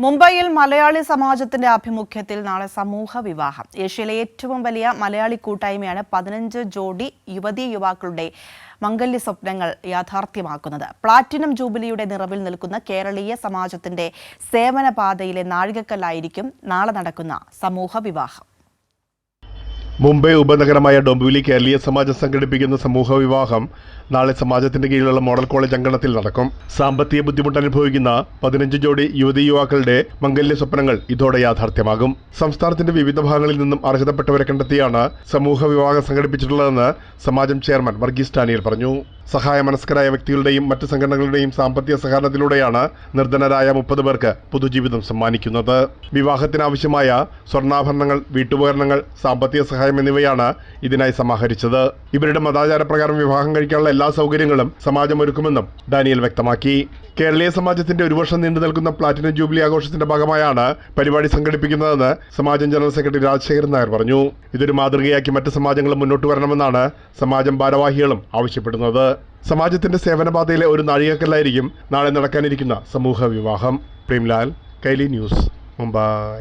മുംബൈയിൽ മലയാളി സമാജത്തിന്റെ ആഭിമുഖ്യത്തിൽ നാളെ സമൂഹ വിവാഹം. ഏഷ്യയിലെ ഏറ്റവും വലിയ മലയാളി കൂട്ടായ്മയാണ് 15 ജോഡി യുവതീ യുവാക്കളുടെ മംഗല്യ സ്വപ്നങ്ങൾ യാഥാർത്ഥ്യമാക്കുന്നത്. പ്ലാറ്റിനം ജൂബിലിയുടെ നിറവിൽ നിൽക്കുന്ന കേരളീയ സമാജത്തിന്റെ സേവന പാതയിലെ നാഴികക്കല്ലായിരിക്കും നാളെ നടക്കുന്ന സമൂഹ വിവാഹം. മുംബൈ ഉപനഗരമായ ഡൊംബിവിലി കേരളീയ സമാജം സംഘടിപ്പിക്കുന്ന സമൂഹ വിവാഹം നാളെ സമാജത്തിന്റെ കീഴിലുള്ള മോഡൽ കോളേജ് അങ്കണത്തിൽ നടക്കും. സാമ്പത്തിക ബുദ്ധിമുട്ട് അനുഭവിക്കുന്ന 15 ജോഡി യുവതീ യുവാക്കളുടെ മംഗല്യ സ്വപ്നങ്ങൾ ഇതോടെ യാഥാർത്ഥ്യമാകും. സംസ്ഥാനത്തിന്റെ വിവിധ ഭാഗങ്ങളിൽ നിന്നും അർഹതപ്പെട്ടവരെ കണ്ടെത്തിയാണ് സമൂഹ വിവാഹം സംഘടിപ്പിച്ചിട്ടുള്ളതെന്ന് സമാജം ചെയർമാൻ വർഗീസ് ഡാനിയൽ പറഞ്ഞു. സഹായമനസ്കരായ വ്യക്തികളുടെയും മറ്റ് സംഘടനകളുടെയും സാമ്പത്തിക സഹകരണത്തിലൂടെയാണ് നിർധനരായ 30 പേർക്ക് പുതുജീവിതം സമ്മാനിക്കുന്നത്. വിവാഹത്തിനാവശ്യമായ സ്വർണ്ണാഭരണങ്ങൾ, വീട്ടുപകരണങ്ങൾ, സാമ്പത്തിക സഹായം എന്നിവയാണ് ഇതിനായി സമാഹരിച്ചത്. ഇവരുടെ മതാചാരപ്രകാരം വിവാഹം കഴിക്കാനുള്ള എല്ലാ സൗകര്യങ്ങളും സമാജം ഒരുക്കുമെന്നും ഡാനിയൽ വ്യക്തമാക്കി. കേരളീയ സമാജത്തിന്റെ 1 വർഷം നീണ്ടു നിൽക്കുന്ന പ്ലാറ്റിനം ജൂബിലി ആഘോഷത്തിന്റെ ഭാഗമായാണ് പരിപാടി സംഘടിപ്പിക്കുന്നതെന്ന് സമാജം ജനറൽ സെക്രട്ടറി രാജശേഖരൻ നായർ പറഞ്ഞു. ഇതൊരു മാതൃകയാക്കി മറ്റ് സമാജങ്ങളും മുന്നോട്ട് വരണമെന്നാണ് സമാജം ഭാരവാഹികളും ആവശ്യപ്പെടുന്നത്. സമാജത്തിന്റെ സേവനപാതയിലെ ഒരു നാഴികക്കല്ലായിരിക്കും നാളെ നടക്കാനിരിക്കുന്ന സമൂഹ വിവാഹം. പ്രേംലാൽ, കൈലി ന്യൂസ്, മുംബൈ.